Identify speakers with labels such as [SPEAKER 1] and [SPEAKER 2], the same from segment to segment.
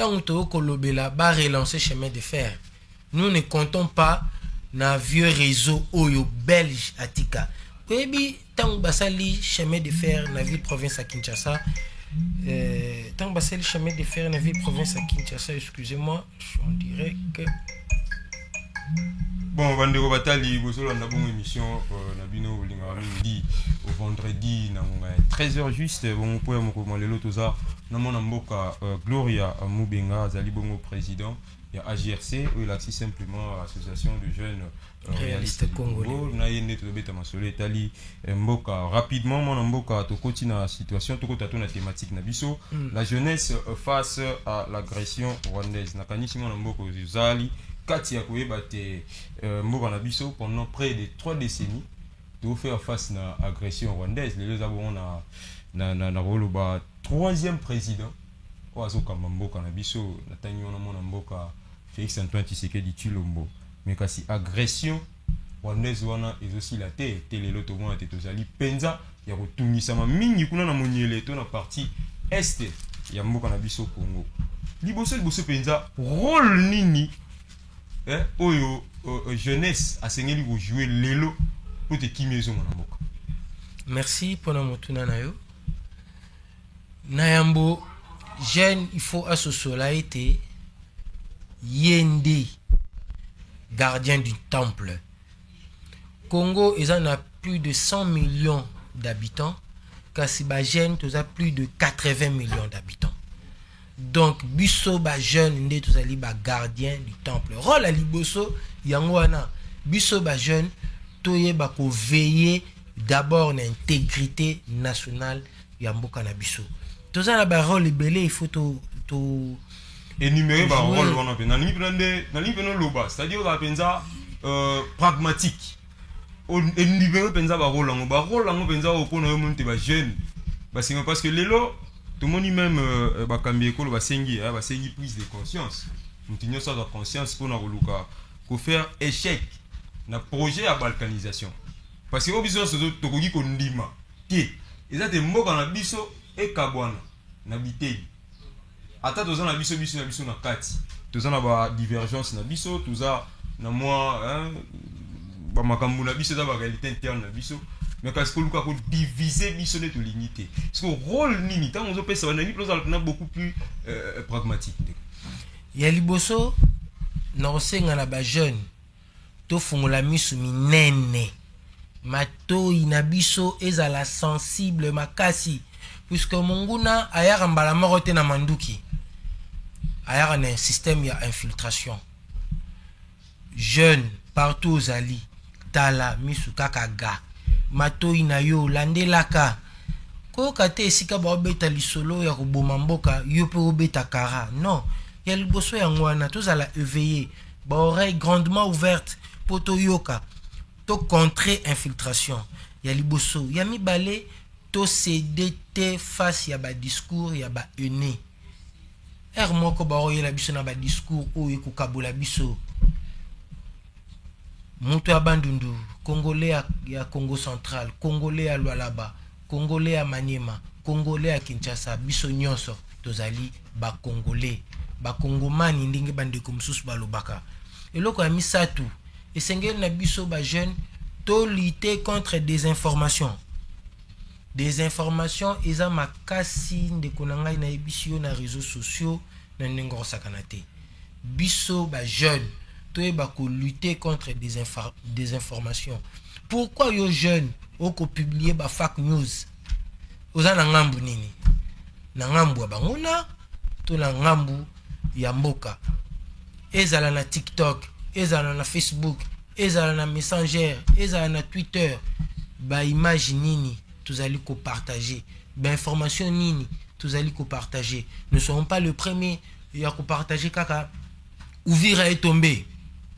[SPEAKER 1] tant que kolobela ba relancer chemin de fer. Nous ne comptons pas na vieux réseau oyo belge atika. Koyebi tant basali chemin de fer na ville province à Kinshasa. Tant basali chemin de fer na ville province à Kinshasa, excusez-moi, on dirait que
[SPEAKER 2] bon, Vandeko Batali, vous avez une émission Nabino Lingamindi au vendredi 13h juste. Bon, pour moi les lotos a Namboka Gloria Mubenga Zali Bongo président. Il y a AGRC où il a aussi simplement association de jeunes réalistes congolais. Na yende to beta masole tali Mboka rapidement mon Mboka to continue situation to kota na thématique na biso la jeunesse face à l'agression rwandaise. Na kanisi mon Mboka Zali Kati ya koyeba te mboka na biso pendant près de 3 décennies de faire face à l'agression rwandaise. Les avons na roloba troisième président oazoka mboka na biso na tangi wana mona mboka Félix Antoine Tshisekedi Tshilombo mais kasi agression rwandaise wana ezosi la te lelo to mona te tozali penza ya kotungisama mingi kuna na moniele to na partie est ya mboka na biso Congo liboso penza rôle nini oyo jeunesse asengeli ko jouer lelo pour te kimiezo mona mboka.
[SPEAKER 1] Merci pour la motuna na yo. Nayambo jeune il faut associer la été yende gardien du temple. Congo ils en a plus de 100 millions d'habitants. Kasiba jeune tous a plus de 80 millions d'habitants. Donc biso ba jeune nde tozali ba gardien du temple. Rôle à liboso yango wana biso ba jeune toyeba ko veiller d'abord na intégrité nationale ya mboka na biso. Tozala ba rôle belé il faut to
[SPEAKER 2] énumérer ba rôle wana pe na ni pena loba c'est-à-dire la penza pragmatique. Énumérer penza ba rôle lango penza opona yo monte ba jeune parce que lelo tout le monde même bakambi ekolo basengi prise de conscience. Nous ça de conscience pour na koluka ko faire échec na projet à balkanisation. Parce que au besoin ce to koki ko ndima. Ti eza te mboka na biso e kabwana na biteli. Ata toza na biso na kati. Toza na ba divergence na biso, toza na moi ba makambu na biso za ba réalité interne na biso. Mais parce que nous avons divisé l'unité de l'unité. Parce que le rôle nini, tant on peut ça, on beaucoup plus pragmatique.
[SPEAKER 1] Ya liboso, na osenga na ba jeune, to fungola misu minene. Mato inabiso ezala sensible makasi. Puisque monguna ayara mbala morote na manduki. Ayara na un système ya infiltration. Jeune partout aux ali, tala misu kakaga. Matoi na yo landelaka ko kate esika ba obeta lisolo ya koboma mboka yo pe obeta kara non ya liboso ya ngwana tozala éveillé ba oreille grandement ouverte pour to yoka to contrer infiltration ya liboso ya mibale to céder face ya ba discours ya ba ene moko ba oyela biso na ba discours oyo kokabola biso Moutou Abandundu, Congolais à Congo central, Congolais à Lualaba, Congolais à Maniema, Congolais à Kinshasa, biso nyonso, tozali ba Congolais, ba Congomani ndenge bande kumsus balobaka. Et loko ami satu, et sengel na biso ba jeune, to lutter contre des informations. Des informations, eza makasi ndekonanga na ebisio na réseaux sociaux na ndengoro sakanate. Biso ba jeune, pour lutter contre des informations. Pourquoi yo jeunes ont publié ba fake news? Oza na ngambu nini? Na ngambu abanguna to na ngambu ya mboka. Ezala na TikTok, ezala na Facebook, ezala na Messenger, ezala na Twitter. Ba image nini tozali ko partager? Ba information nini tozali ko partager? Ne serons pas le premier ya ko partager kaka Ouvira est tombé.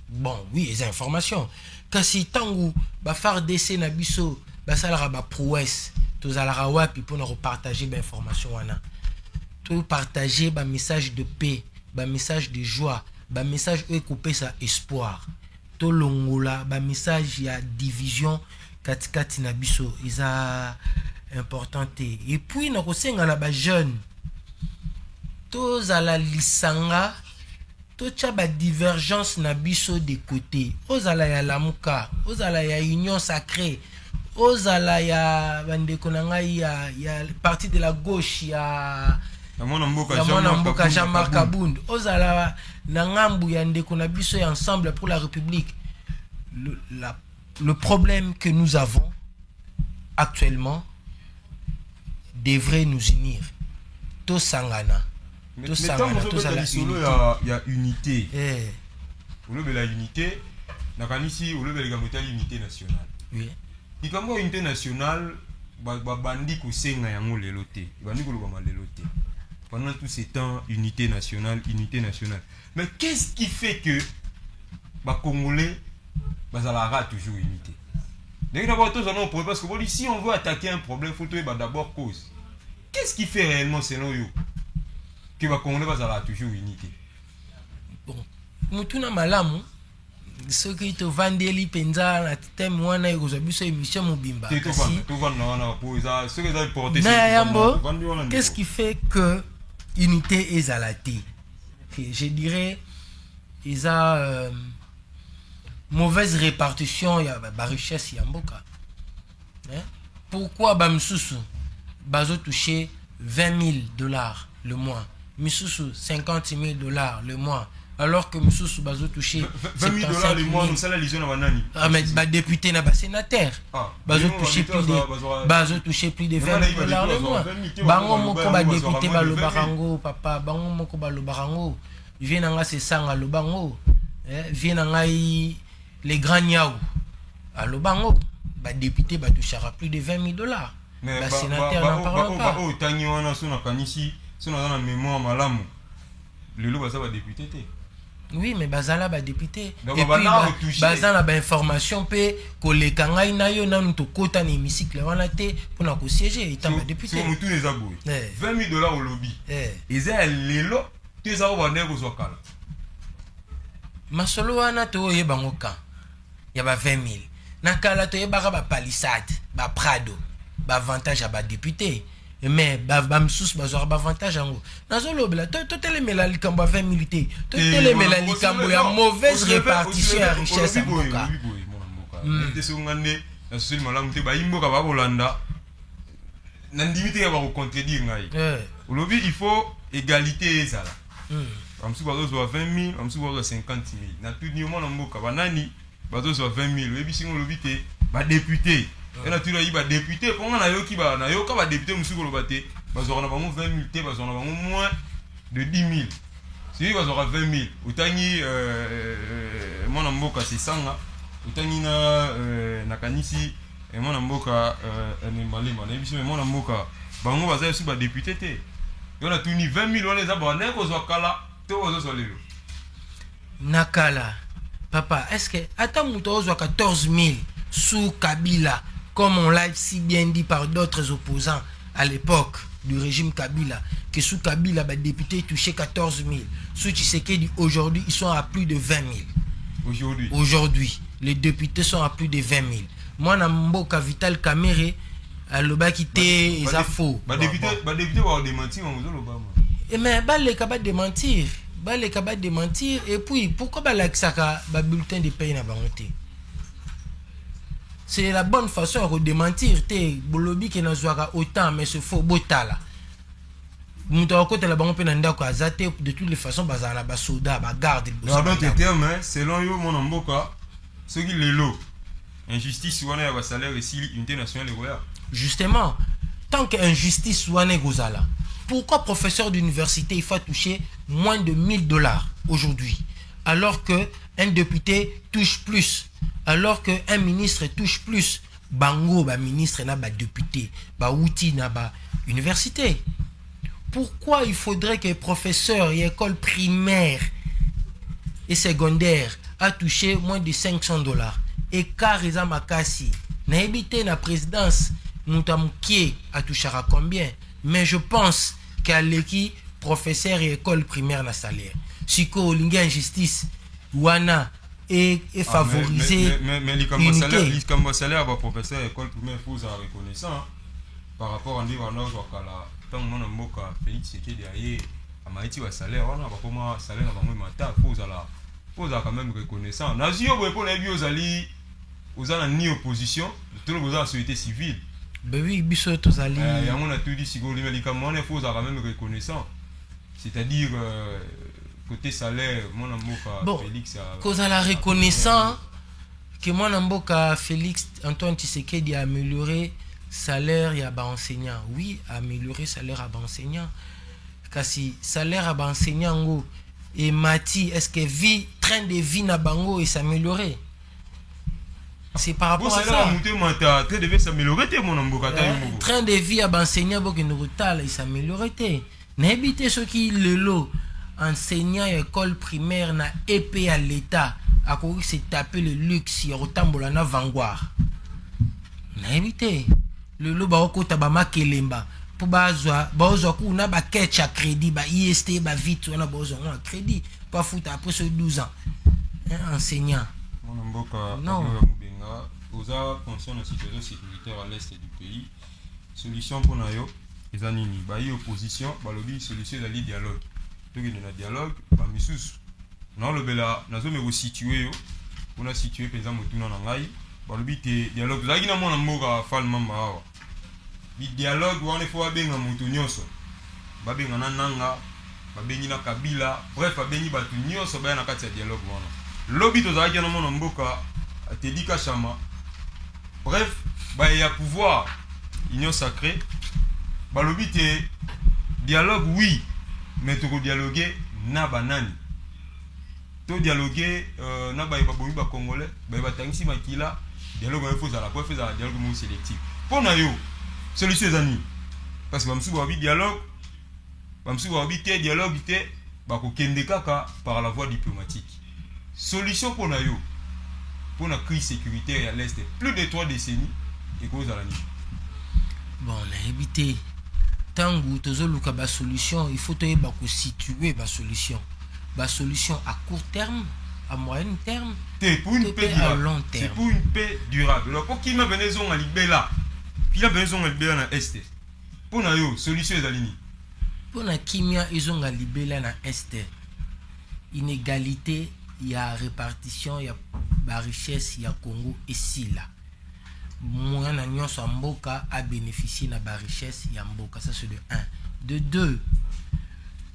[SPEAKER 1] Bon, oui, les informations. Kasi tangu ba faire décès na biso, ba salara ba prouesse, to zalara wapi pour nous repartager ba information wana. To partager ba message de paix, ba message de joie, ba message couper sa espoir. To longola ba message ya division katikati na biso, isa important. Et puis na kosenga na ba jeune. tozala lisanga tocha ba divergence na biso de côté ozala ya lamuka ozala ya union sacrée ozala ya bandeko na ngai ya parti de la gauche ya mwana mboka Jean-Marc Abound ozala na ngambu ya ndeko na biso ya ensemble pour la République. Le problème que nous avons actuellement devrait nous unir. To sangana.
[SPEAKER 2] To sangana. Il y a unité. Au lieu de la unité, nakanisi au lieu de l'unité nationale.
[SPEAKER 1] Oui.
[SPEAKER 2] Il y a une unité nationale, bandi ko senga yango leloté. Bandi ko lobama leloté. Pendant tous ces temps, unité nationale. Mais qu'est-ce qui fait que les Congolais bazala toujours unité? D'abord, parce que si on veut attaquer un problème, il faut d'abord cause. Qu'est-ce qui fait réellement, selon vous, que les Congolais bazala toujours unité?
[SPEAKER 1] Bon, mutuna malamu, ce qui te vendeli penza na thème wana ekozabiso émission mobimba. Qu'est-ce qui fait que unité est à la thé? Je dirais, ils ont mauvaise répartition, il y a la richesse, il y a mboka. Pourquoi Bamsusu bazo toucher $20,000 le mois, Misusu $50,000 le mois, alors que Misusu bazo toucher
[SPEAKER 2] $20,000 le mois, nous sommes les
[SPEAKER 1] ah mais bah député na sénateur bazo toucher plus de $20,000 le mois. Bango moko ba député ba lo barango papa, bango moko ba lo barango vient nga se sanga lo bango vient nga les grands niaou à lo bango ba député ba touchera plus de $20,000. Ba sénateur n'en parle pas.
[SPEAKER 2] Oh tangi wana sona kanisi sona na mémoire malamu lelo ba ba député té.
[SPEAKER 1] Oui, mais bazala ba député. Et puis bazala ba information pe koleka ngai na yo na nuto kota na hémicycle wana té pour na ko siéger étant ba député.
[SPEAKER 2] C'est mutu les aboué. $20,000 au lobby. Eza lelo teza ko bande ko sokala.
[SPEAKER 1] Masolo wana to yebango kan. Ya ba 20,000. Na kala to yebaka ba palissade, ba Prado, ba avantage à ba député. Mais bamsus bazora avantage en haut nazolo bela to telemela likambo ya 20,000 te to telemela likambo ya mauvaise répartition ya richesse ya mboka
[SPEAKER 2] te songane na soseli malamu te bayimboka ba bolanda na ndimite ya ba ko contredire ngai olobi il faut égalité ezala bamsu bazozwa 20,000 bamsu bazozwa 50,000 na tout niveau na mboka banani bazozwa 20,000 oyebi singo olobi te ba député. Et là, tu as dit, député, pour moi, il y a député, monsieur Golobate, ils ont 20,000, ils ont moins de 10,000. Si ils ont 20,000, Outani, mon amboka, c'est 100, Outani, Nakanisi, et mon amboka, mon amboka, Bango, va être député. Et là, tu as 20,000, on les a bornés, aux Wakala, tout aux autres.
[SPEAKER 1] Nakala, papa, est-ce que, attends, Moutouz, 14,000 sous Kabila? Comme on l'a si bien dit par d'autres opposants à l'époque du régime Kabila, que sous Kabila, les députés touchaient 14,000. Sous Tshisekedi, aujourd'hui, ils sont à plus de 20,000. Aujourd'hui, les députés sont à plus de 20,000. Moi, je suis Vital Kamere, à l'Oba qui était, ils ont faux.
[SPEAKER 2] Les députés vont démentir,
[SPEAKER 1] mais les capables de démentir. Les capables de démentir. Et puis, pourquoi les bulletin de paye n'a pas monté? C'est la bonne façon de démentir. Bolobi qui n'a autant, mais ce faux botala. De toutes les façons, bazana soda, garde.
[SPEAKER 2] Selon yo, mon amboka, ce qui est l'eau, injustice ou un salaire ici, unité nationale.
[SPEAKER 1] Justement, tant qu'injustice ou un gozala, pourquoi professeur d'université il faut toucher moins de $1,000 aujourd'hui, alors que un député touche plus? Alors qu'un ministre touche plus, bango, ministre, député, outil, université. Pourquoi il faudrait que les professeurs et écoles primaires et secondaires a touché moins de $500? Et Kariza Makasi, n'a habité la présidence, Moutamoukie a touché à combien? Mais je pense qu'à l'équipe, professeurs et écoles primaires n'a salaire. Si qu'on a injustice, wana, et favoriser
[SPEAKER 2] l'unité. Comme salaire, professeur école primaire, il faut reconnaissant par rapport à l'Ivan Wakala, tant que mon Félix était derrière, amaiti wa salaire wana ba koma salaire na bango mata faut quand même reconnaissant nazi yo boye pona bi ozali ozana ni opposition tout le monde a société civile.
[SPEAKER 1] Ben oui, biso tozali
[SPEAKER 2] yango na tout dit sigolo melika mona faut quand même reconnaissant, c'est-à-dire côté salaire mon mboka
[SPEAKER 1] bon,
[SPEAKER 2] Félix
[SPEAKER 1] kozala reconnaissant que mon mboka Félix Antoine Tshisekedi a amélioré salaire ya ba enseignant. Oui, améliorer salaire à ba enseignant. Kasi salaire à ba enseignant ngo et Mati, est-ce que vie train de vie na bango et s'améliorer? C'est par rapport à ça.
[SPEAKER 2] Train de vie s'améliorer mon mboka
[SPEAKER 1] train de vie à ba enseignant bo que nous il s'améliorer té. N'habite ceux qui le lot enseignant à école primaire na épée à l'état à quoi se taper le luxe ya rotambola na vanguard. N'habite le lot ba okota ba makelemba pour bazwa ku na ba ketcha crédit ba IST ba vite on a besoin de crédit pas foutre après ce 12 ans enseignant
[SPEAKER 2] mon mboka
[SPEAKER 1] non
[SPEAKER 2] mubenga oza conscient de situation sécuritaire à l'est du pays solution pour na yo eza nini ba yi opposition ba lobi solution ezali dialogue to ke na dialogue ba misusu na lobela nazo me resituer yo on a situé penza motuna na ngai ba lobi te dialogue zaki na mona mboka fal mamba awa bi dialogue wana faut abenga mutu nyonso babenga na nanga babengi na kabila bref babengi batu nyonso baya na kati ya dialogue wana lobi tozaki na mona mboka atedika chama bref ba ya pouvoir union sacrée balobi te dialogue oui mais to dialoguer na banani to dialoguer na ba boyi ba congolais ba tangisi makila dialogue il faut ça la pour faire ça dialogue mo sélectif pour na yo solution ezani parce que bamsu ba bi dialogue bamsu ba bi te dialogue te ba ko kende kaka par la voie diplomatique solution pour na yo pour la crise sécuritaire à l'est plus de 3 décennies et cause à la nuit
[SPEAKER 1] bon la éviter tangu tozoluka ba solution il faut te ba ko situer ba solution à court terme à moyen terme
[SPEAKER 2] c'est pour une paix
[SPEAKER 1] à long terme
[SPEAKER 2] c'est pour une paix durable alors pour qui m'a besoin à libéla qui a besoin à libéla na est pour na yo solution ezali ni
[SPEAKER 1] pour na kimia ezonga libéla na est inégalité il y a répartition il y a ba richesse il y a Congo et sila mwana nyonso ya mboka a bénéficié na ba richesse ya mboka ça c'est de 1 de 2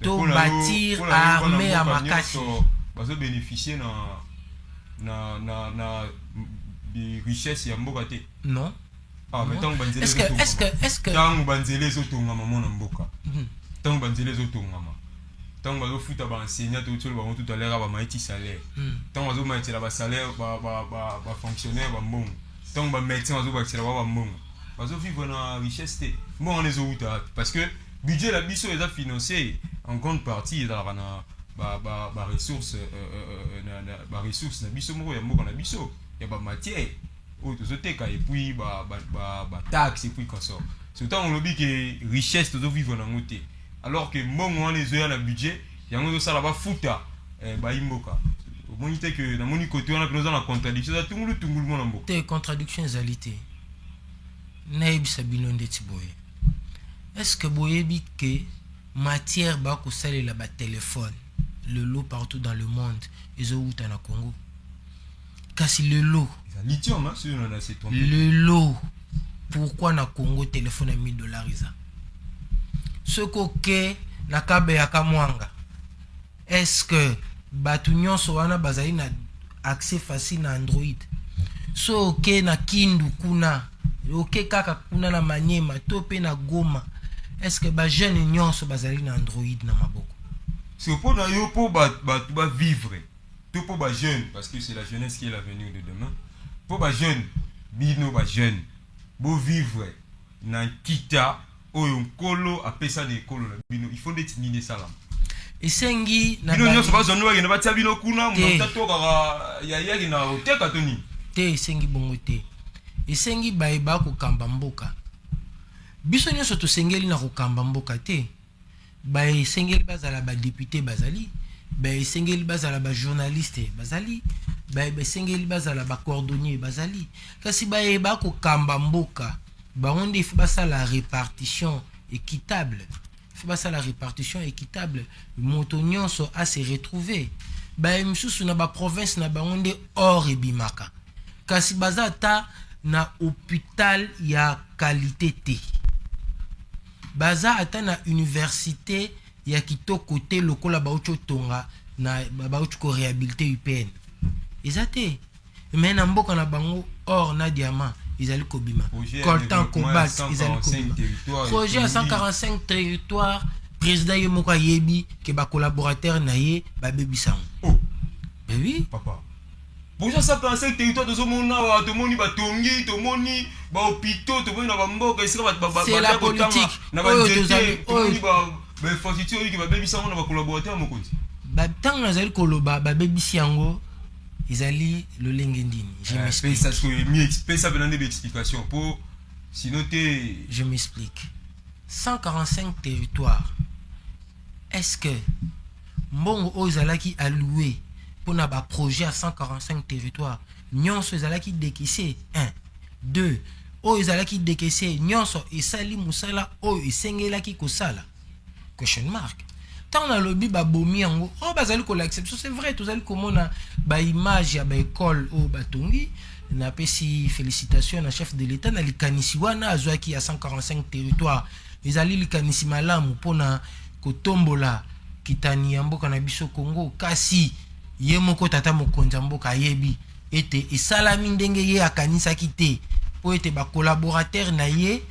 [SPEAKER 1] to bâtir armée à makasi
[SPEAKER 2] bazo bénéficier na des richesses ya mboka te
[SPEAKER 1] non
[SPEAKER 2] ah mais tant banzele
[SPEAKER 1] est-ce que
[SPEAKER 2] tant banzele zotonga mama na mboka tant banzele zotonga mama tant bazo futa ba enseignant tout ba tout à l'heure ba maïti salaire tant bazo maïti la ba salaire ba fonctionnaire ba mbongo tant ba médecin bazo ba tira ba mbongo bazo vivre na richesse te bon on les outa parce que budget la biso est financé en grande partie dans ba ressources ba ressources na biso moko ya mboka na biso ya ba matière ou tout teka et puis ba taxe et puis comme ça surtout on lobby que richesse to vivre na ngote alors que mbongo on les na budget yango zo sala ba futa ba imboka monite que na moni côté on a besoin na contradiction ça tungulu mona mboka
[SPEAKER 1] te contradiction ezalité naib sabino ndeti boye est-ce que boyebi que matière ba ko salela ba téléphone le lot partout dans le monde ezo uta na Congo kasi le lot
[SPEAKER 2] lithium hein si on a s'est trompé
[SPEAKER 1] le lot pourquoi na Congo téléphone à $1000 isa ce koke na kabe ya kamwanga est-ce que batu nyonso wana bazali na accès facile na Android so ok na Kindu kuna ok kaka kuna na Manyema to pe na Goma est-ce que ba jeune nyonso bazali na Android na maboko
[SPEAKER 2] c'est pour na yo pour ba vivre tout pour ba jeune parce que c'est la jeunesse qui est l'avenir de demain pour ba jeune bino ba jeune bo vivre na kita oyo nkolo apesa na ekolo na bino il faut d'être ni de salam
[SPEAKER 1] esengi na
[SPEAKER 2] bino nyonso bazonu wa ngena batia bino kuna mutata toka ya yaki na oteka toni
[SPEAKER 1] te esengi bongo te esengi baeba ko kamba mboka biso nyonso to sengeli na ko kamba mboka te ba esengeli bazala ba député bazali ba esengeli bazala ba journaliste bazali ba esengeli bazala ba cordonnier bazali kasi baeba ko kamba mboka ba onde basala la répartition équitable faut ça la répartition équitable motonyon so à se retrouver ba misusu na ba province na ba onde or et bimaka kasi baza ta na hôpital ya qualité te baza ata na université ya kitoko te lokola ba ucho tonga na ba ucho ko réhabiliter UPN ezate mais na mboka na bango or na diamant ils allaient kobima coltan cobalt ils allaient kobima projet à 145 territoires président yemoko yebi que ba collaborateur na ye ba bebisango
[SPEAKER 2] oh
[SPEAKER 1] ben oui
[SPEAKER 2] papa projet 145 territoires de mona wa to moni ba tongi to moni ba hôpitaux to moni na ba mboka isika ba
[SPEAKER 1] c'est la politique
[SPEAKER 2] na ba nzete to moni ba infrastructure yi ba bebisango na ba collaborateur mokonzi
[SPEAKER 1] ba tang na zali koloba ba bebisango Izali le lengendini. Je m'explique. Je m'explique. 145 territoires. Est-ce que Mbongo Ozalaki alloué pour un projet à 145 territoires? Nyonso Ozalaki décaissé 1. 2. Ozalaki décaissé Nyonso Isali Musala O Isengelaki Kosala. Question mark. Tant dans le lobby babomi yango oh bazali ko l'acception c'est vrai tous allez comme on a ba image ya ba école au batongi na pesi félicitations na chef de l'état na likanisi wana azwaki ya 145 territoires ezali likanisi malamu pona kotombola kitani ya mboka na biso Congo kasi ye moko tata mokonza mboka yebi ete esalami ndenge ye akanisa kite po ete ba collaborateur na ye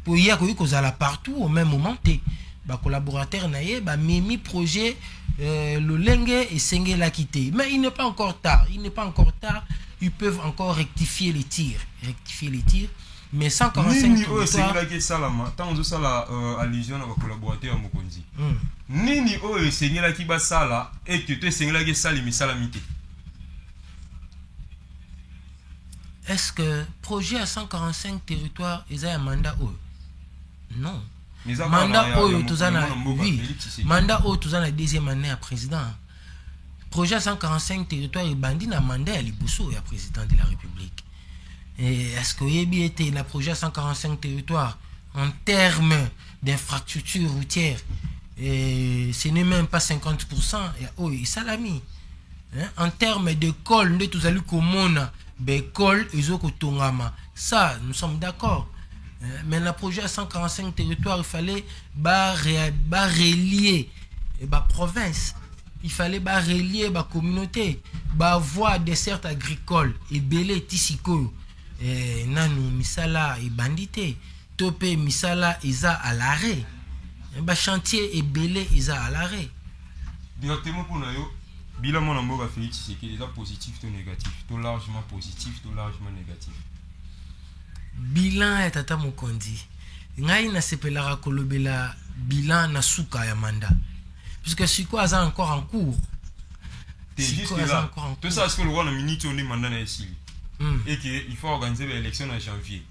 [SPEAKER 1] po ya ko kozala partout au même moment te ba collaborateur na ye ba mimi projet le lenge et senge la quitter mais il n'est pas encore tard ils peuvent encore rectifier les tirs mais 145
[SPEAKER 2] territoires salama tant ça la allusion à ba collaborateur mokonzi nini o senge la ki ba sala et que te senge la ki sali misalamité
[SPEAKER 1] est-ce que projet à 145 territoires ils ont un mandat non mandat oyo tozana oui mandat oyo tozana deuxième année à président projet 145 territoires et bandi na mandat ya liboso ya président de la République et est-ce que yebi était na projet 145 territoires en termes d'infrastructure routière et ce n'est même pas 50% ya oyo salami en termes d'école nde tozali komona l'école ezoko tongama ça nous sommes d'accord. Mais le projet à 145 territoires, il fallait relier la province, il fallait relier la communauté, voie dessert agricole, et belé tisiko, nanu misala et bandité, topé misala isa à l'arrêt, chantier et belé isa à l'arrêt.
[SPEAKER 2] Directement pour nous, bilan mon amour a fait c'est qu'il est positif ou négatif, tout largement positif, tout largement négatif.
[SPEAKER 1] Bilan ya tata mokonzi ngai na sepelaka kolobela bilan na suka ya mandat puisque siko aza encore en cours
[SPEAKER 2] juste là tout ça ce que le roi na minute on est mandat na esili et que il faut organiser l'élection en janvier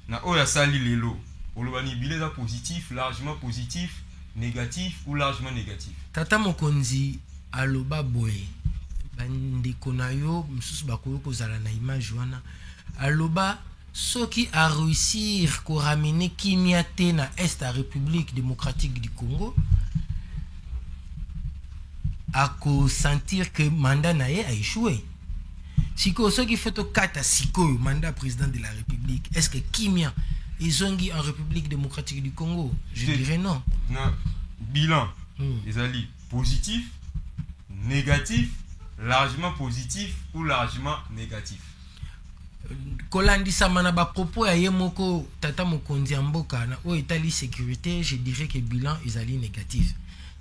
[SPEAKER 2] na oya sali lelo olobani bilan za positif largement positif négatif ou largement négatif
[SPEAKER 1] tata mokonzi aloba boye bandeko na yo msusu bakoyo kozala na image wana aloba ce qui a réussi à ramener Kimiate na Est la République démocratique du Congo a sentir que mandat nae a échoué. Si ce qui fait au kata siko mandat président de la République, est-ce que Kimia ils ont en République démocratique du Congo? Je dirais non.
[SPEAKER 2] Non. Bilan, les alliés positif, négatif, largement positif ou largement négatif.
[SPEAKER 1] Kolandisa mana ba propos ya yemoko tata mokonzi mboka na o etali sécurité, je dirais que bilan ezali négatif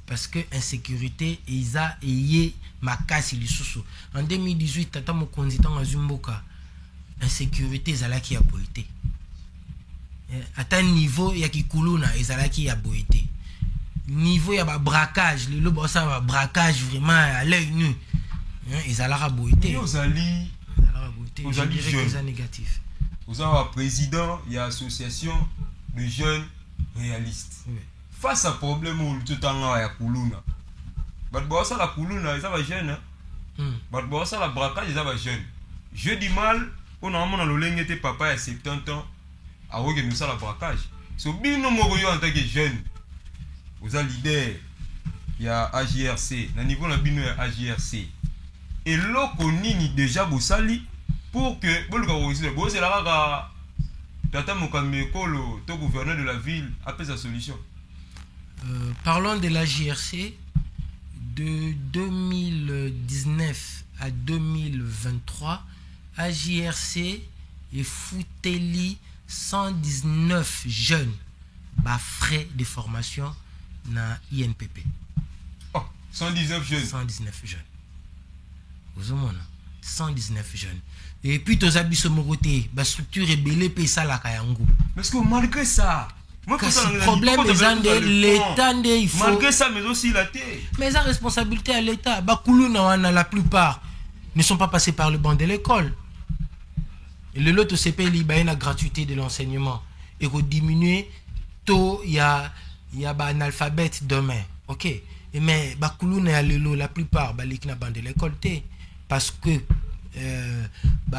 [SPEAKER 1] parce que insécurité eza eye makasi lisusu. En 2018 tata mokonzi tanga zumboka insécurité ezalaki ya boité. Ata niveau ya kikuluna ezalaki ya boité. Niveau ya ba braquage, le lobo ça ba braquage vraiment à l'œil nu. Ezalaka boité.
[SPEAKER 2] Vous avez jeune négatif. Vous avez un président et une association de jeunes réalistes. Oui. Face à problème où tout le temps il y a Kuluna. Ça la Kuluna, ils sont jeunes. Ça la braquage, ils sont jeunes. Je dis mal, on a un loleng était papa à 70 ans. À nous ça la braquage. So bien nous mourons en tant que jeunes. vous êtes leader, il y a AJRC, na niveau na bino ya AJRC. Et loko nini déjà bosali pour que boluka bosila bosela kaka tata mokambe kolo to gouverneur de la ville appelle sa solution.
[SPEAKER 1] Parlons de la JRC de 2019 à 2023. AJRC et Fouteli 119 jeunes bas frais de formation na INPP.
[SPEAKER 2] Oh, 119 jeunes.
[SPEAKER 1] 119 jeunes. Vous avez 119 jeunes. Et puis tous habits se moroté, la structure est belée et ça la kayango.
[SPEAKER 2] Parce que malgré ça, moi
[SPEAKER 1] le problème est l'État il faut.
[SPEAKER 2] Malgré ça, mais aussi la terre.
[SPEAKER 1] Mais la responsabilité à l'État. La plupart ne sont pas passés par le banc de l'école. Et le lot CP il y a une gratuité de l'enseignement et pour diminuer tôt il y a un alphabet demain. OK. Et mais la plupart les na banc de l'école parce que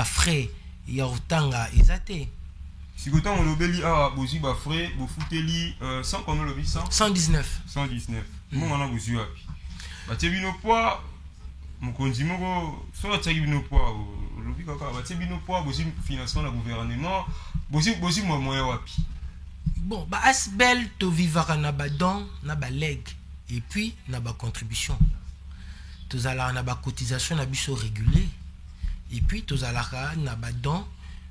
[SPEAKER 1] frais il y a autant à isaté.
[SPEAKER 2] Si autant on l'obélit à bosi ba frais bo fouteli 100 comme le
[SPEAKER 1] 119.
[SPEAKER 2] 119. Moi on a bosi api. Ba tebino poids mon konzimoko so la tebino poids lobi kaka ba tebino poids bosi financement la gouvernement bosi moyen wapi.
[SPEAKER 1] Bon ba asbel to vivre na ba don na ba leg et puis na ba contribution. Tous ala na ba cotisation na biso régulier et puis tous ala na ba don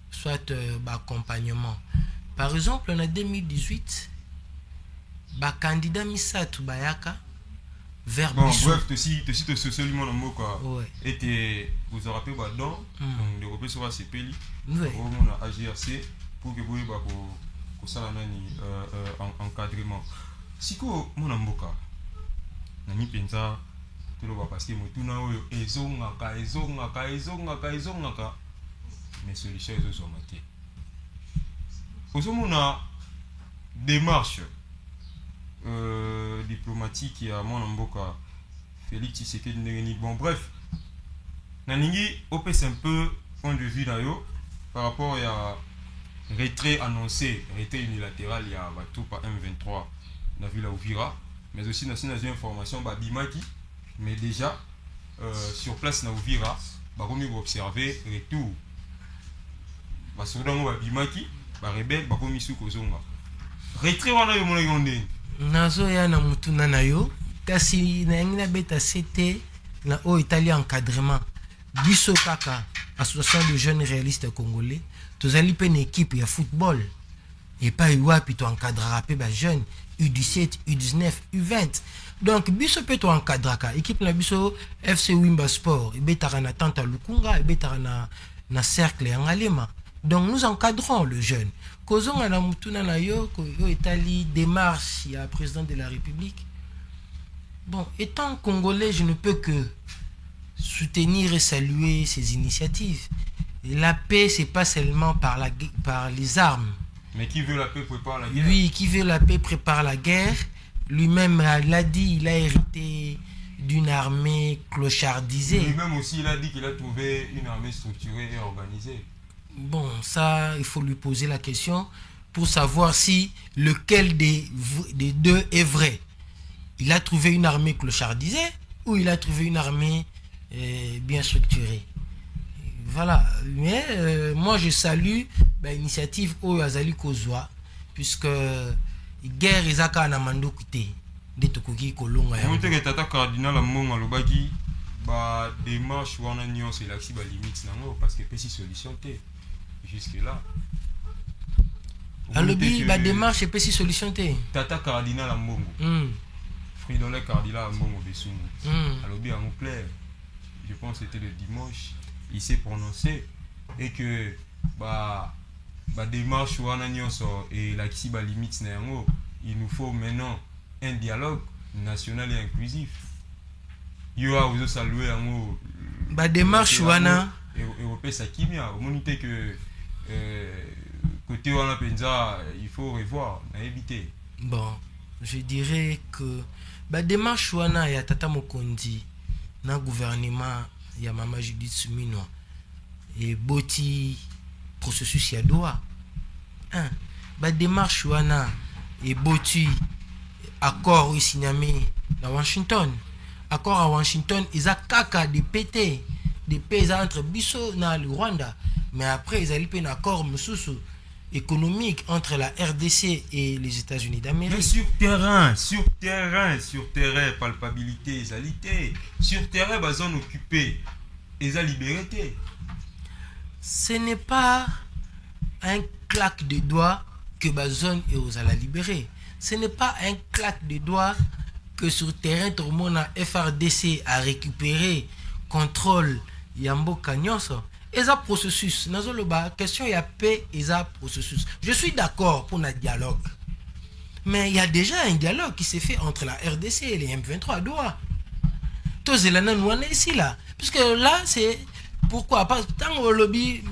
[SPEAKER 1] soit accompagnement. Par exemple, en 2018, le candidat Misatu Bayaka vers
[SPEAKER 2] Bissou. Bref, tu seulement le mot quoi.
[SPEAKER 1] Ouais.
[SPEAKER 2] Et vous vous rappelez donc de repérer sur CPLI.
[SPEAKER 1] Ouais.
[SPEAKER 2] On a AGRC pour que vous ça encadrement. Si ko mon amboka nani penza tout le parce que moi tout na oyo ezongaka mais solution est aussi matée. Au moment a démarche diplomatique à mon amboka Félix Tshisekedi Ndengeni. Bon bref, naningi opes un peu point de vue d'ailleurs par rapport à retrait annoncé, retrait unilatéral il y a tout par M23 dans la ville à Ouvira, mais aussi dans une information bah Bimaki, mais déjà sur place na Ouvira, bah comme vous observez retour basodango babimaki barebele bakomi su kozonga retrait wana yo mona yonde
[SPEAKER 1] nazo ya na mutuna na yo kasi na ngina beta c'était na o italien encadrement biso kaka association de jeunes réalistes congolais tozali pe une équipe ya football et pas wapi to encadrera pe ba jeunes U17 U19 U20 donc biso pe to encadraka équipe na biso FC Wimba Sport e betara na tanta Lukunga e betara na cercle ya Ngalema. Donc nous encadrons le jeune. Kozonga na mutuna na yo etali démarche il y a président de la République. Bon, étant congolais, je ne peux que soutenir et saluer ces initiatives. Et la paix, c'est pas seulement par les armes.
[SPEAKER 2] Mais qui veut la paix prépare la guerre.
[SPEAKER 1] Lui, qui veut la paix prépare la guerre. Lui-même l'a dit, il a hérité d'une armée clochardisée.
[SPEAKER 2] Lui-même aussi, il a dit qu'il a trouvé une armée structurée et organisée.
[SPEAKER 1] Bon, ça, il faut lui poser la question pour savoir si lequel des deux est vrai. Il a trouvé une armée clochardisée ou il a trouvé une armée bien structurée. Voilà. Mais moi, je salue l'initiative Oyazali Kozwa, puisque guerre Isaka na mando kité de Tokoki Kolonga.
[SPEAKER 2] Vous que tata cardinal Among alobaki ba démarche wana nyonso elaki ba limite nango parce que pesi solution té. Jusque là.
[SPEAKER 1] Alobi ba démarche et pesi solution té.
[SPEAKER 2] Tata cardinal Amongo. Fridolin cardinal Amongo Bessungu. Alobi en clair. Je pense que c'était le dimanche, il s'est prononcé et que ba démarche wana nyonso et la kisi ba limite nango, il nous faut maintenant un dialogue national et inclusif. Yo a vous saluer yango
[SPEAKER 1] ba démarche wana
[SPEAKER 2] européen sakimia au monité que côté wana penza il faut revoir na éviter.
[SPEAKER 1] Bon, je dirais que ba démarche wana ya tata Mokondi na gouvernement ya mama Judith Suminwa et boti processus ya doa ba démarche wana et boti accord oyo signami na Washington. Accord à Washington eza kaka de pété de pays entre biso na le Rwanda, mais après ils allaient un accord mosusu économique entre la RDC et les États-Unis d'Amérique.
[SPEAKER 2] Mais sur terrain, palpabilité, égalité. Sur terrain, la zone occupée, et la liberté.
[SPEAKER 1] Ce n'est pas un claque de doigts que la zone est à la libérer. Ce n'est pas un claque de doigts que sur terrain, tout le monde a FRDC a récupéré contrôle Yamboka Nyonso. Et ça processus. La question il y a paix et ça processus. Je suis d'accord pour un dialogue. Mais il y a déjà un dialogue qui s'est fait entre la RDC et les M23 à Doha. Tous les gens ici là. Puisque là, c'est... Pourquoi? Parce que tant au lobby,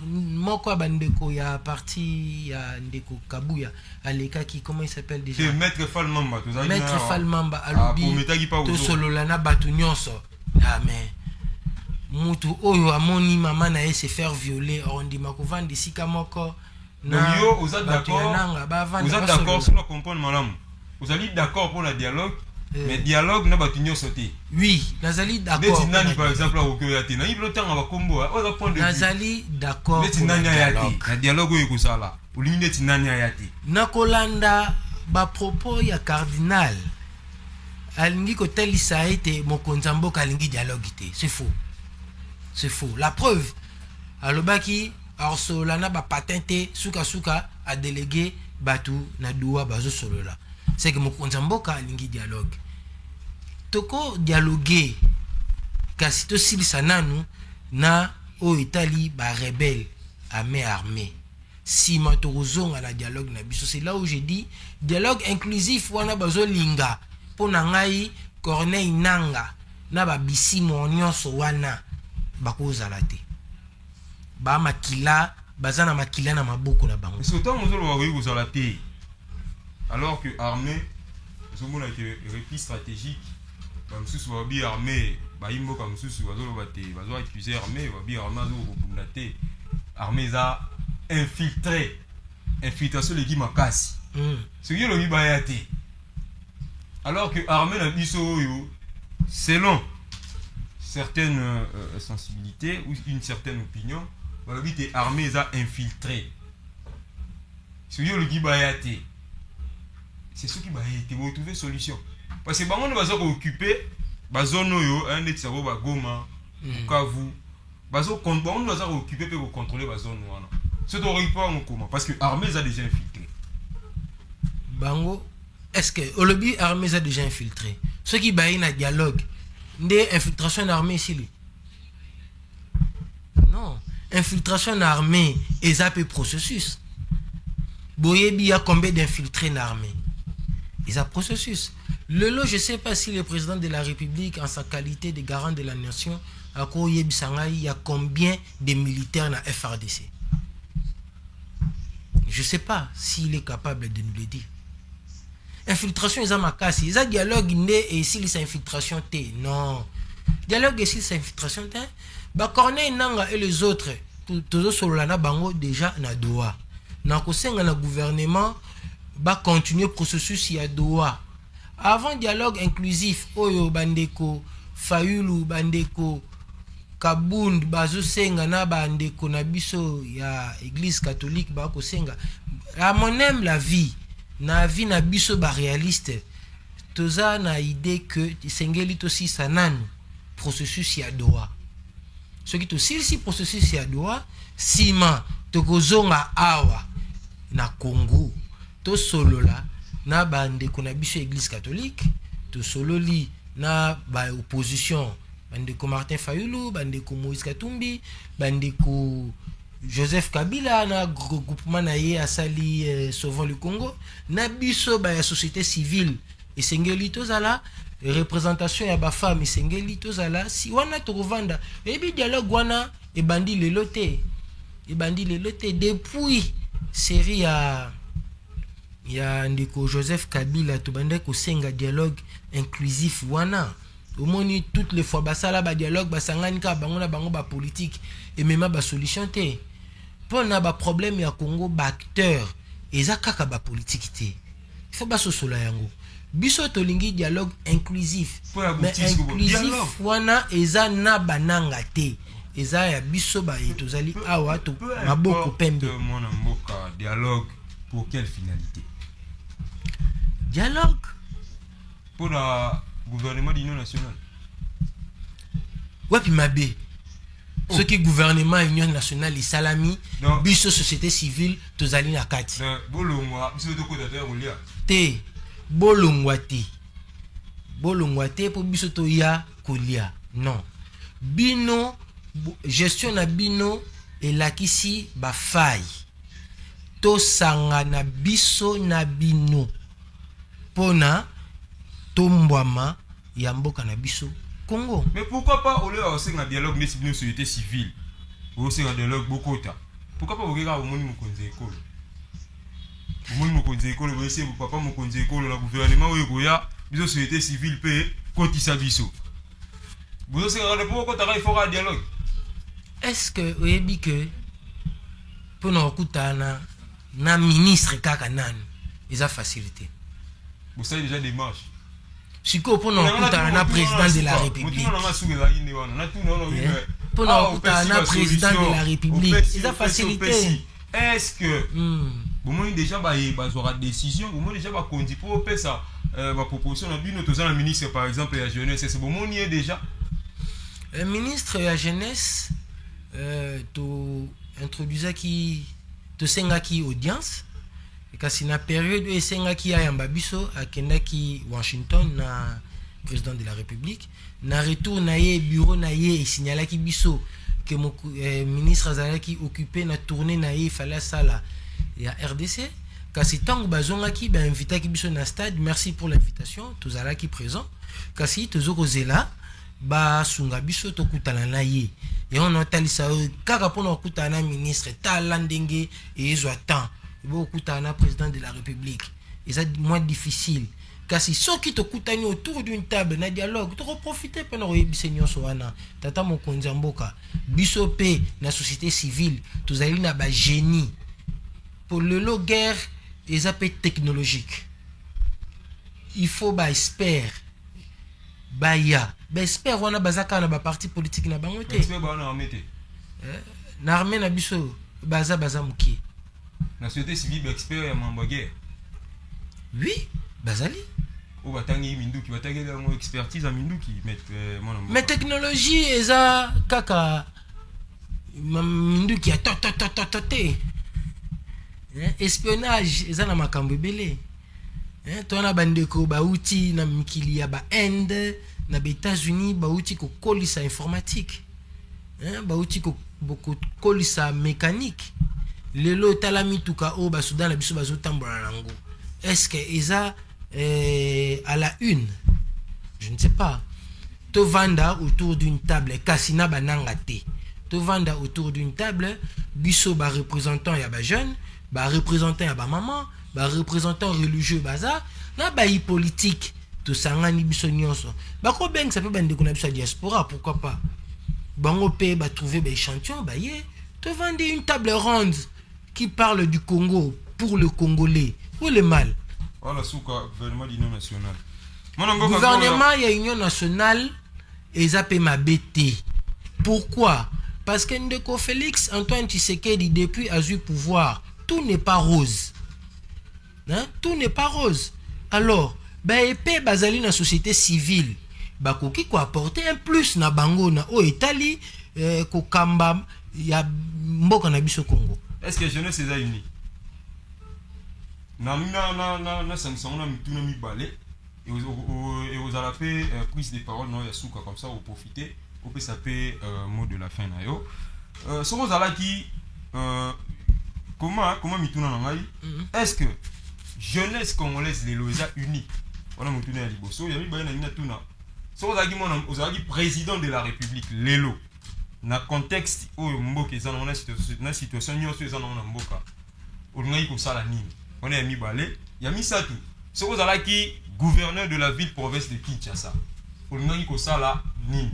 [SPEAKER 1] Moko Bandeko, il y a parti, il y a Ndeko Kabuya, Aleka qui, comment il s'appelle déjà?
[SPEAKER 2] C'est Maître Falmamba.
[SPEAKER 1] Maître Falmamba, à lobby, tout solo lana batu nyonso. Ah mais... Mutu oyo amoni mama na se faire violer on dit makovandi sika moko
[SPEAKER 2] na yo vous êtes d'accord sur la comprendre madame vous allez d'accord pour le dialogue mais dialogue na batunyo sauté
[SPEAKER 1] oui nazali d'accord
[SPEAKER 2] nani par exemple au koyati na iblo tanga bakombo on va prendre
[SPEAKER 1] nazali d'accord
[SPEAKER 2] pour nani ayati na dialogue oyo kusala ulimine tinani ayati
[SPEAKER 1] nakolanda ba propos ya cardinal alingi ko telisa ete mokonza mboka alingi dialogue te c'est faux. C'est faux. La preuve, alobaki arsolana ba patente suka a délégué batu na doua bazo solo là. C'est que mokonza mboka lingi dialogue. Toko dialoguer kasi to silisa nanu na o Italie ba rebelle armée. Si matorozonga na dialogue na biso, c'est là où j'ai dit dialogue inclusif wana bazo linga pona ngai Corneille Nanga na ba bisimo nyonso wana bakozala te ba makila bazana makila na maboko na bango.
[SPEAKER 2] C'est autant mozolo wa kozala te alors que armée zomona que repli stratégique ba msusu wa bi armée ba imboka msusu bazolo bate bazo accuser armée wa bi armée zo kopunda te armée za infiltration leki makasi ce qui le ba ya te alors que armée na biso yo selon certaines sensibilités ou une certaine opinion, est armée est infiltré. C'est ce qui va être. C'est ce qui va être. Vous trouvez solution. Parce que on va occuper la zone où un des cerveaux va goma, Bukavu, on va occuper pour contrôler la zone où c'est horrible comment parce que l'armée a déjà infiltré.
[SPEAKER 1] Bango, est-ce que au lobby armée a déjà infiltré? Ceux qui baillent un dialogue. Des infiltrations armées ici. Non, infiltration armée et ça peut processus. Boyebi a combien d'infiltrés en armée? Et ça processus. Le lot, je ne sais pas si le président de la République, en sa qualité de garant de la nation, à Koyebi Sangay, il y a combien de militaires dans FRDC? Je ne sais pas s'il est capable de nous le dire. Infiltration ils ont ma casse ils ont dialogue et si les infiltration t non dialogue et si les infiltration t ba Corneille Nanga et les autres tous solo na bango déjà na Doha na kosenga na gouvernement ba continuer processus ya Doha avant dialogue inclusif oyo bandeko Fayulu bandeko Kabund bazo senga na bandeko na biso ya église catholique ba kosenga à mon aime la vie na vie na biso ba réaliste toza na idée que sengeli to si sananu processus ya Doha ce qui to si processus ya Doha sima to kozonga awa na Congo to solola na bande ko na biso église catholique to sololi na ba opposition bande ko Martin Fayulu bande ko Moïse Katumbi bande ko Joseph Kabila na groupement na ye asali Sauvons le Congo na biso ba ya société civile et sengeli tozala représentation ya ba femme et sengeli tozala si wana to kovanda et bi dialogue wana e bandi le loté depuis série ya ndeko Joseph Kabila to bande ko senga dialogue inclusif wana au moins toutes les fois basala ba dialogue basangani ka bango na bango ba politique et même ba solution té pour na ba problème ya Congo ba acteur eza kaka ba politique té il faut basosola yango biso tolingi dialogue inclusif mais inclusif wana eza na bananga te eza ya biso baye tozali awa to maboko pembe
[SPEAKER 2] mwana mboka dialogue pour quelle finalité?
[SPEAKER 1] Dialogue
[SPEAKER 2] pour le gouvernement d'union nationale.
[SPEAKER 1] Wapi mabe ce qui gouvernement union nationale salami biso société civile tozali na kati
[SPEAKER 2] bolongwa biso to kota kolia
[SPEAKER 1] te bolongwa te po biso to ya kolia non bino gestion na bino elakisi ba faille to sanga na biso na bino pona tombwama ya mboka na biso Congo.
[SPEAKER 2] Mais pourquoi pas au lieu de un dialogue mais une société civile ou c'est un dialogue bokota? Pourquoi pas au regarder au monde mokonze école? Au monde mokonze école vous essayer papa mokonze école la gouvernement ou goya biso société civile pe kotisa biso. Vous c'est regarder pourquoi il faut un dialogue?
[SPEAKER 1] Est-ce que vous avez que pour nous kutana na ministre kaka nan ils a facilité?
[SPEAKER 2] Vous savez déjà démarche.
[SPEAKER 1] Siko pour nous kutana na président de la République. Pour nous kutana na président de la République, ils a facilité.
[SPEAKER 2] Est-ce que vous déjà bazora décision, vous déjà ba kondi pour ça ba proposition na bino tozana ministre par exemple la jeunesse, c'est bon y est déjà.
[SPEAKER 1] Ministre de la jeunesse to introduisa qui to senga qui audience kasi na période esenga qui ayamba biso akenda ki Washington na président de la République na retour na ye bureau na ye signala ki biso que mon ministre azala qui occupé na tournée na ye fallait sala ya RDC kasi tango bazonga ki ba invita ki biso na stade merci pour l'invitation tozala ki présent kasi tozoko zela ba sunga biso tokutana na ye et on otalisa kaka pona okutana ministre tala ndenge ezwa temps okutana président de la République et ça moins difficile kasi soki tokutani autour d'une table na dialogue to profiter pendant oyebise nyonso wana tata mokonzi mboka biso pe na société civile tozali na ba génie pour le guerre et pe technologique il faut ba expert ba ya ba expert wana bazaka na ba parti politique na bango te
[SPEAKER 2] expert ba na armée te
[SPEAKER 1] na armée na biso baza muki
[SPEAKER 2] na société civile expert ya mambo guerre
[SPEAKER 1] oui bazali
[SPEAKER 2] o batangi minduki batangi la mo expertise à minduki
[SPEAKER 1] mais technologie eza kaka minduki ya te espionnage eza na makambo ebele tona bandeko bauti na mikili ya ba Inde na ba États-Unis bauti ko kolisa informatique bauti ko kolisa mécanique lelo talami tuka o ba Soudan na biso bazo tambola nango est-ce que eza à la une je ne sais pas to vanda autour d'une table kasina bananga te to vanda autour d'une table biso ba représentant ya ba jeune ba représentant ya ba maman ba représentant religieux baza na ba politique to sangani biso nyonso ba ko beng ça peut bande ko na biso diaspora pourquoi pas bango pe ba trouver ba échantillon ba ye to vendre une table ronde qui parle du Congo pour le Congolais. Où le mal?
[SPEAKER 2] Voilà, sous gouvernement d'union nationale.
[SPEAKER 1] Gouvernement il y a union nationale et ça peut m'abêter. Pourquoi? Parce que Ndeko Félix Antoine Tshisekedi depuis a eu pouvoir, tout n'est pas rose. Tout n'est pas rose. Alors, épée bazali na société civile, koki ko apporter un plus na bango na o Italie ko kamba ya mboka na biso Congo.
[SPEAKER 2] Est-ce que jeunesse est unie? Na sanction na mituna mi balé et vous allez faire prise de parole non yasuka comme ça vous profitez vous peut saper mot de la fin na yo so vous allez qui comment mituna na ngai est-ce que jeunesse congolaise les loza unis on a mituna ya liboso ya mi balé na ina tuna so vous allez mona vous allez président de la République lelo na contexte oyo mboka eza na situation nyonso eza na mboka olingai kosala nini on est mi balé ya misatu so vous allez qui gouverneur de la ville province de Kinshasa olingai kosala nini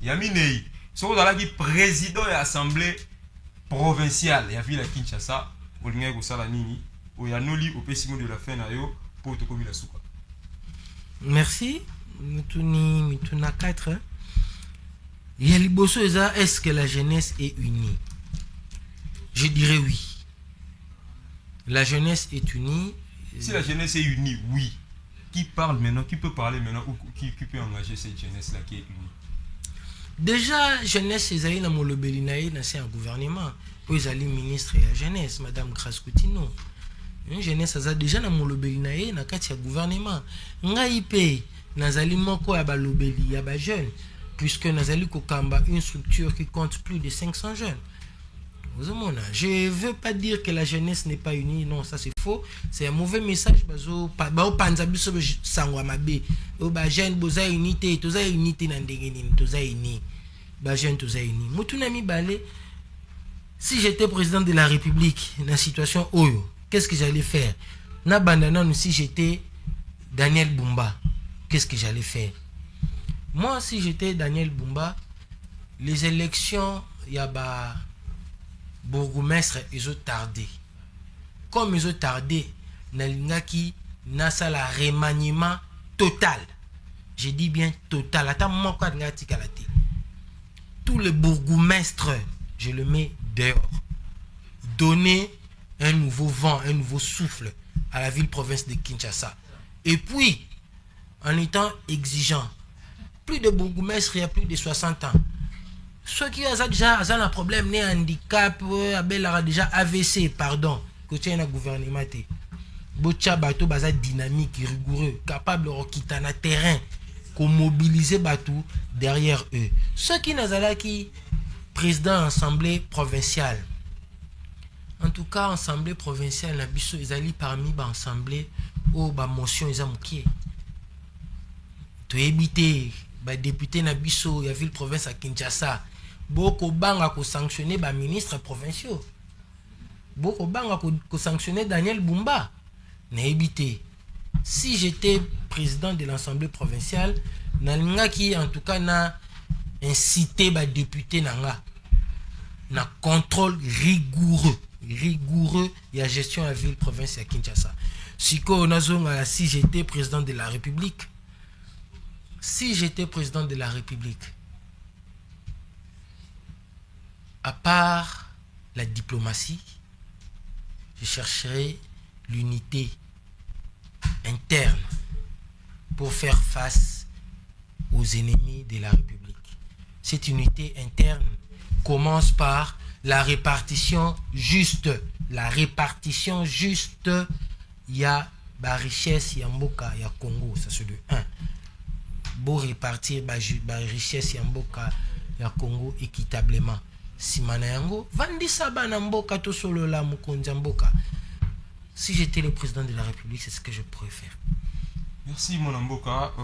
[SPEAKER 2] ya minei so vous allez qui président de l'assemblée provinciale ya ville ya Kinshasa olingai kosala nini oyanoli opesimo de la fin na yo pour te comme la souka.
[SPEAKER 1] Merci. Mituna 4. Yaliboso Eza, est-ce que la jeunesse est unie? Je dirais oui. La jeunesse est unie.
[SPEAKER 2] Si la jeunesse est unie, oui. Qui parle maintenant, qui peut parler maintenant, ou qui peut engager cette jeunesse-là qui est unie?
[SPEAKER 1] Déjà, jeunesse, ils ont un gouvernement. Puis ils ont ministre de la jeunesse, Madame Grace Coutinho. Une jeunesse, ils ont déjà un gouvernement. Ngaïpe, nazali moko ya balobeli ya ba jeunes, puisque nazali kokamba une structure qui compte plus de 500 jeunes. Je ne veux pas dire que la jeunesse n'est pas unie, non, ça c'est faux. C'est un mauvais message. Bazo panzabiso sangwa mabe. Ba jeune boza unité, toza unité na ndengeni, toza uni. Ba jeune toza uni. Mutuna mi balé. Si j'étais président de la République, dans la situation oyo, qu'est-ce que j'allais faire? Na bandana si j'étais Daniel Bumba, qu'est-ce que j'allais faire? Moi, si j'étais Daniel Bumba, les élections, il y a ba bourgmestre, ils ont tardé. Comme ils ont tardé, Nalingaki nasa la remaniement total. Je dis bien total. Attends, moi, quoi, tous les bourgmestres, je le mets dehors. Donner un nouveau vent, un nouveau souffle à la ville-province de Kinshasa. Et puis, en étant exigeant, plus de bourgmestres, il y a plus de 60 ans. Ceux qui ont déjà un problème, un handicap, déjà AVC, pardon, que tu as un gouvernement, Bocha bateau baza dynamique, rigoureux, capable de quitter un terrain, qu'on mobiliser bateau derrière eux. Ceux qui n'ont qui président assemblée provinciale. En tout cas, assemblée provinciale, ils allaient parmi l'assemblée où la motion ils ont mouqué. Tu éviter, député Nabiso, il y a ville province à Kinshasa. Beaucoup banga ko sanctionner ba ministres provinciaux. Beaucoup banga ko sanctionner Daniel Bumba. N'a évité. Si j'étais président de l'Assemblée provinciale, n'a qui en tout cas n'a incité ba député nanga na contrôle rigoureux et la gestion de la ville province à Kinshasa. Si j'étais président de la République, à part la diplomatie, je chercherai l'unité interne pour faire face aux ennemis de la République. Cette unité interne commence par la répartition juste. Il y a la richesse, il y a Mboka, il y a Congo, ça c'est le 1. Pour répartir la richesse, il y a Mboka, il y a Congo équitablement. Si manayango, vandi sabana Mboka to solo la mukonja Mboka. Si j'étais le président de la République, c'est ce que je pourrais faire.
[SPEAKER 2] Merci mon Mboka,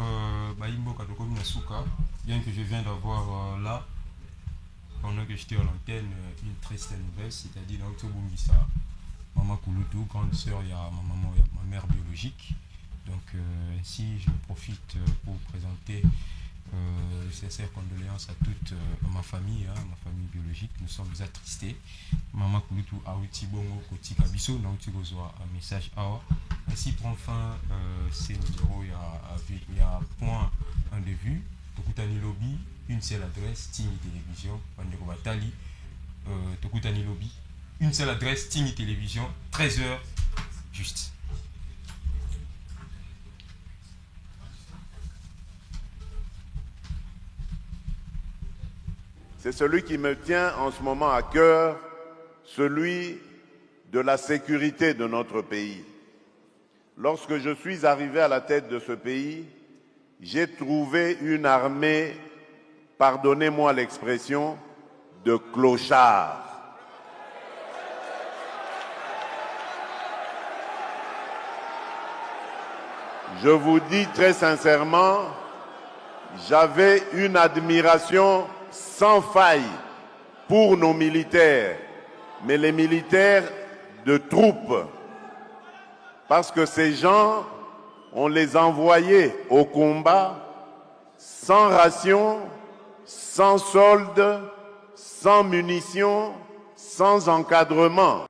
[SPEAKER 2] Mboka de Kominasuka, bien que je viens d'avoir là, pendant que j'étais à l'antenne, une triste nouvelle, c'est-à-dire dans Bumbisa, Maman Kouloutou, grande sœur, il y a ma mère biologique. Donc ainsi, je profite pour présenter sincères condoléances à toute ma famille biologique. Nous sommes attristés. Maman Kouloutou Aouti Bongo Koti Kabiso, donc tu reçois un message awa. Ainsi prend fin ces numéros, il y a point un de vue. Tokutani Lobby, une seule adresse, Tini Télévision, Pandeko Batali, Tokutani Lobby, une seule adresse, Tini Télévision, 13h juste.
[SPEAKER 3] C'est celui qui me tient en ce moment à cœur, celui de la sécurité de notre pays. Lorsque je suis arrivé à la tête de ce pays, j'ai trouvé une armée, pardonnez-moi l'expression, de clochards. Je vous dis très sincèrement, j'avais une admiration sans faille pour nos militaires, mais les militaires de troupes. Parce que ces gens, on les envoyait au combat sans ration, sans solde, sans munitions, sans encadrement.